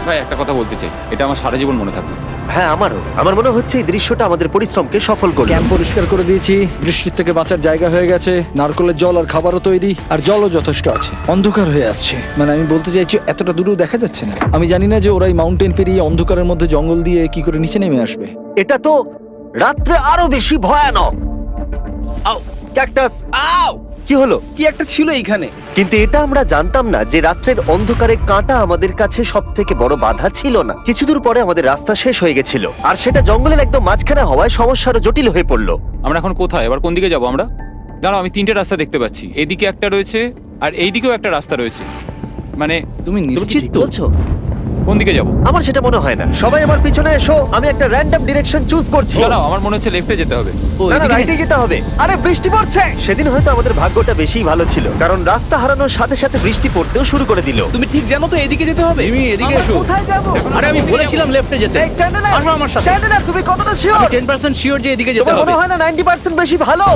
ভাই একটা কথা বলতে চাই, এটা আমার সারা জীবন মনে থাকবে। হ্যাঁ আমারও। আমার মনে হচ্ছে এই দৃশ্যটা আমাদের পরিশ্রমকে সফল করলো। ক্যাম্প পরিষ্কার করে দিয়েছি, বৃষ্টির থেকে বাঁচার জায়গা হয়ে গেছে, নারকেলের জল আর খাবারও তৈরি, আর জলও যথেষ্ট আছে। অন্ধকার হয়ে আসছে, মানে আমি বলতে চাইছি এতটা দূরেও দেখা যাচ্ছে না। আমি জানি না যে ওরা এই মাউন্টেন পেরিয়ে অন্ধকারের মধ্যে জঙ্গল দিয়ে কি করে নিচে নেমে আসবে। এটা তো রাত্রে আরো বেশি ভয়ানক। আউ! ক্যাকটাস, আউ! কি হলো? কি একটা ছিল এইখানে। কিন্তু এটা আমরা জানতাম না যে রাত্রের অন্ধকারে কাঁটা আমাদের কাছে সব থেকে বড় বাধা ছিল না। কিছু দূর পরে আমাদের রাস্তা শেষ হয়ে গেছিল, আর সেটা জঙ্গলের একদম মাঝখানে হওয়ায় সমস্যা আরো জটিল হয়ে পড়লো। আমরা এখন কোথায়, এবার কোন দিকে যাবো আমরা? জানো, আমি 3টে রাস্তা দেখতে পাচ্ছি। এদিকে একটা রয়েছে আর এইদিকেও একটা রাস্তা রয়েছে। মানে তুমি তুমি কি নিশ্চিত ঠিক তো? বলছো? কোন দিকে যাবো? আমার সেটা মনে হয় না। সবাই আমার পিছনে এসো, আমি একটা র্যান্ডম ডিরেকশন চুজ করছি। দাঁড়াও, আমার মনে হচ্ছে লেফটে যেতে হবে। না না, রাইটে যেতে হবে। আরে বৃষ্টি পড়ছে। সেদিন হয়তো আমাদের ভাগ্যটা বেশিই ভালো ছিল, কারণ রাস্তা হারানোর সাথে সাথে বৃষ্টি পড়তেও শুরু করে দিল। তুমি ঠিক জানো তো এদিকে যেতে হবে। জিমি, এদিকে আমরা এসো। কোথায় যাব? আরে আমি বলেছিলাম লেফটে যেতে। এই চ্যান্ডেলার, আসো আমার সাথে। চ্যান্ডেলার, তুমি কতটা শিওর? আমি 10% শিওর যে এদিকে যেতে তোমার হবে। মনে হয় না 90% বেশি ভালো?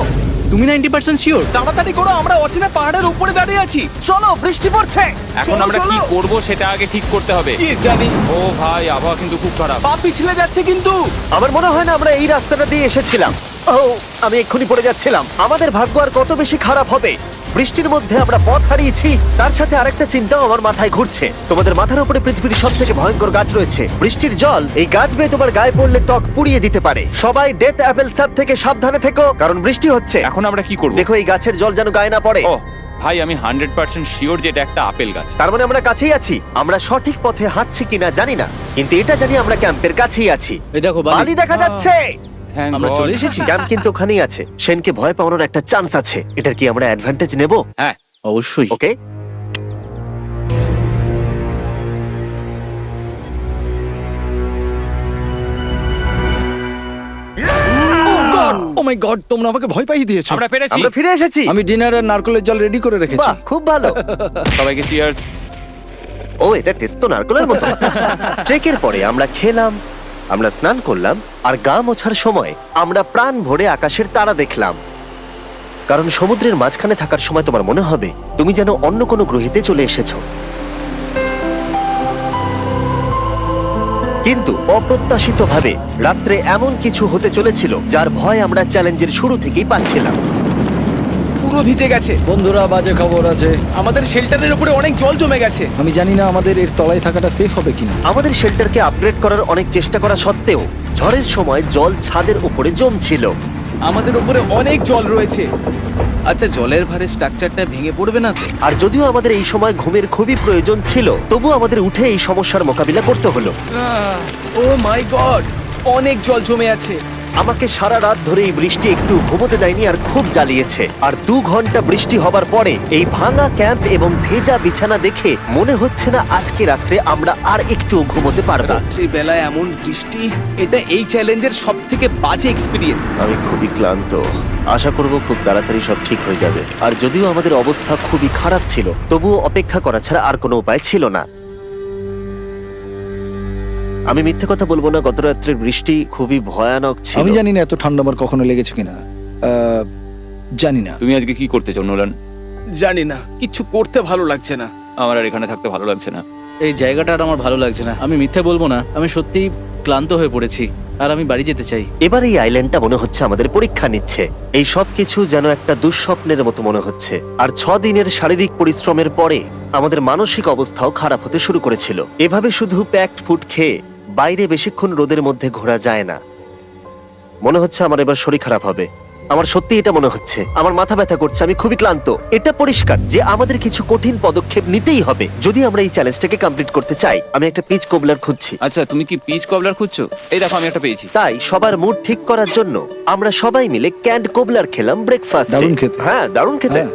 তুমি 90% শিওর? তাড়াতাড়ি করো, আমরা অচেনা পাহাড়ের উপরে দাঁড়িয়ে আছি। চলো, বৃষ্টি পড়ছে। এখন চলো, আমরা কি চলো। করব সেটা আগে ঠিক করতে হবে। কি জানি, ও ভাই, আবহাওয়া কিন্তু খুব খারাপ। পা পিছলে যাচ্ছে কিন্তু। আমার মনে হয় না আমরা এই রাস্তাটা দিয়ে এসেছিলাম। ও, আমি এক্ষুনি পড়ে যাচ্ছিলাম। আমাদের ভাগ্য আর কত বেশি খারাপ হবে। বৃষ্টির মধ্যে আমরা পথ হারিয়েছি, তার সাথে আরেকটা চিন্তাও আমার মাথায় ঘুরছে। তোমাদের মাথার উপরে পৃথিবীর সব থেকে ভয়ঙ্কর গাছ রয়েছে। বৃষ্টির জল এই গাছ বেয়ে তোমার গায়ে পড়লে ত্বক পুড়িয়ে দিতে পারে। সবাই ডেথ অ্যাপেল স্যাপ থেকে সাবধানে থেকো, কারণ বৃষ্টি হচ্ছে। এখন আমরা কি করব? দেখো এই গাছের জল যেন গায়ে না পড়ে। ও ভাই, আমি 100% শিওর যে এটা একটা আপেল গাছ। তার মানে আমরা কাছেই আছি। আমরা সঠিক পথে হাঁটছি কিনা জানি না, কিন্তু এটা জানি আমরা ক্যাম্পের কাছেই আছি। এই দেখো বালি দেখা যাচ্ছে। Thank আমরা God. চলে এসেছি। ক্যাম্প কিন্তু ওখানেই আছে। সেনকে ভয় পাওয়ানোর একটা চান্স আছে। এটার কি আমরা অ্যাডভান্টেজ নেব? হ্যাঁ, অবশ্যই। ওকে। ও মাই গড, তোমরা আমাকে ভয় পাইয়ে দিয়েছো। আমরা পেরেছি। আমরা ফিরে এসেছি। আমি ডিনার আর নারকেলের জল রেডি করে রেখেছি। বাহ, খুব ভালো। সবাইকে চিয়ার্স। ও, এটা টেস্ট তো নারকেলের মতো। ট্রেকের পরে আমরা খেলাম, আমরা স্নান করলাম, আর গা মোছার সময় আমরা প্রাণ ভরে আকাশের তারা দেখলাম। কারণ সমুদ্রের মাঝখানে থাকার সময় তোমার মনে হবে তুমি যেন অন্য কোনো গ্রহেতে চলে এসেছো। কিন্তু অপ্রত্যাশিতভাবে রাত্রে এমন কিছু হতে চলেছিল যার ভয় আমরা চ্যালেঞ্জের শুরু থেকেই পাচ্ছিলাম। পুরো ভিজে গেছে। বন্ধুরা, বাজে খবর আছে। আমাদের শেল্টারের উপরে অনেক জল জমে গেছে। আমি জানি না আমাদের এর তলায় থাকাটা সেফ হবে কিনা। আমাদের শেল্টারকে আপগ্রেড করার অনেক চেষ্টা করা সত্ত্বেও ঝড়ের সময় জল ছাদের উপরে জমছিল। আমাদের উপরে অনেক জল রয়েছে। আচ্ছা, জলের ভারে স্ট্রাকচারটা ভেঙে পড়বে না তো? আর যদিও আমাদের এই সময় ঘুমের খুবই প্রয়োজন ছিল, তবু আমাদের উঠে এই সমস্যার মোকাবিলা করতে হলো। ও মাই গড, অনেক জল জমে আছে। আমাকে সারা রাত ধরে এই বৃষ্টি একটু ঘুমোতে দেয়নি আর খুব জ্বালিয়েছে। আর 2 ঘন্টা বৃষ্টি হবার পরে এই ভাঙা ক্যাম্প এবং ভেজা বিছানা দেখে মনে হচ্ছে না আজকে রাত্রে আমরা আর একটু ঘুমোতে পারবো। রাত্রির বেলায় এমন বৃষ্টি, এটা এই চ্যালেঞ্জের সব থেকে বাজে এক্সপিরিয়েন্স। আমি খুবই ক্লান্ত। আশা করব খুব তাড়াতাড়ি সব ঠিক হয়ে যাবে। আর যদিও আমাদের অবস্থা খুবই খারাপ ছিল, তবুও অপেক্ষা করা ছাড়া আর কোনো উপায় ছিল না। আমি মিথ্যে কথা বলবো না, গত রাত্রের বৃষ্টি খুবই ভয়ানক ছিল। আমি জানি না এত ঠান্ডা আমার কখনো লেগেছে কিনা। জানি না। তুমি আজকে কি করতে চাও নোলান? জানি না, কিছু করতে ভালো লাগছে না। আমার আর এখানে থাকতে ভালো লাগছে না। এই জায়গাটা আর আমার ভালো লাগছে না। আমি মিথ্যে বলবো না, আমি সত্যিই ক্লান্ত হয়ে পড়েছি আর আমি বাড়ি যেতে চাই। এবার এই আইল্যান্ডটা মনে হচ্ছে আমাদের পরীক্ষা নিচ্ছে। এই সব কিছু যেন একটা দুঃস্বপ্নের মতো মনে হচ্ছে। আর 6 দিনের শারীরিক পরিশ্রমের পরে আমাদের মানসিক অবস্থাও খারাপ হতে শুরু করেছিল। এভাবে শুধু প্যাকড ফুড খেয়ে বাইরে বেশিক্ষণ রোদের মধ্যে ঘোরা যায় না। মনে হচ্ছে আমার এবার শরীর খারাপ হবে। আমার সত্যি এটা মনে হচ্ছে। আমার মাথা ব্যথা করছে, আমি খুবই ক্লান্ত। এটা পরিষ্কার যে আমাদের কিছু কঠিন পদক্ষেপ নিতেই হবে যদি আমরা এই চ্যালেঞ্জটাকে কমপ্লিট করতে চাই। আমি একটা পিচ কোবলার খুঁজছি। আচ্ছা, তুমি কি পিচ কবলার খুঁজছো? এই দেখো, আমি একটা পেয়েছি। তাই সবার মুড ঠিক করার জন্য আমরা সবাই মিলে ক্যান্ড কোবলার খেলাম ব্রেকফাস্টে। দারুণ খেতে। হ্যাঁ, দারুণ খেতে। হ্যাঁ।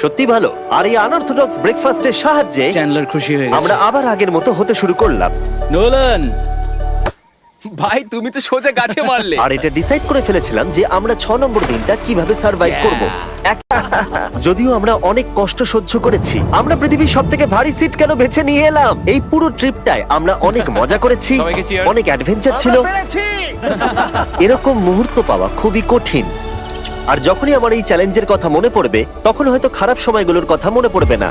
সত্যি ভালো। আর এই আনঅর্থোডক্স ব্রেকফাস্টের সাহায্যে চ্যান্ডলার খুশি হয়ে গেছে। আমরা আবার আগের মতো হতে শুরু করলাম। নোলান, ভাই, তুমি তো সোজা গাছে মারলে। আর এটা ডিসাইড করে ফেলেছিলাম যে আমরা 6 নম্বর দিনটা কিভাবে সার্ভাইভ করব। যদিও আমরা অনেক কষ্ট সহ্য করেছি, আমরা পৃথিবীর সবথেকে ভারী সিট কেন বেছে নিয়ে এলাম। এই পুরো ট্রিপটায় আমরা অনেক মজা করেছি, সবাইকে cheers। অনেক অ্যাডভেঞ্চার ছিল। এরকম মুহূর্ত পাওয়া খুবই কঠিন। আর যখনই আমার এই চ্যালেঞ্জের কথা মনে পড়বে, তখন হয়তো খারাপ সময়গুলোর কথা মনে পড়বে না,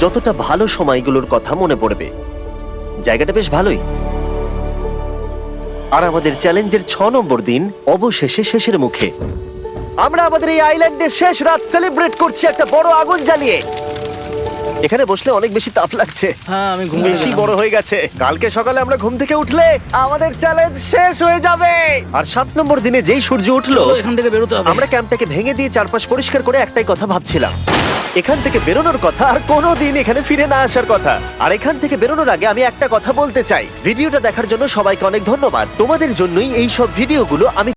যতটা ভালো সময়গুলোর কথা মনে পড়বে। জায়গাটা বেশ ভালোই। আর আমাদের চ্যালেঞ্জের 6 নম্বর দিন অবশেষে শেষের মুখে। আমরা আমাদের এই আইল্যান্ডের শেষ রাত সেলিব্রেট করছি একটা বড় আগুন জ্বালিয়ে। এখানে বসলে অনেক বেশি তাপ লাগছে, হ্যাঁ আমি ঘুমিয়ে বেশি গেলাম। বড় হয়ে গেছে। কালকে সকালে আমরা ঘুম থেকে উঠলে আমাদের চ্যালেঞ্জ শেষ হয়ে যাবে। আর 7 নম্বর দিনে যেই সূর্য উঠলো, চলো, এখান থেকে বেরোতে হবে। আমরা ক্যাম্পটাকে ভেঙে দিয়ে চারপাশ পরিষ্কার করে একটাই কথা ভাবছিলাম, এখান থেকে বেরোনোর কথা আর কোনোদিন এখানে ফিরে না আসার কথা। আর এখান থেকে বেরোনোর আগে আমি একটা কথা বলতে চাই, ভিডিওটা দেখার জন্য সবাইকে অনেক ধন্যবাদ। তোমাদের জন্যই এই সব ভিডিওগুলো আমি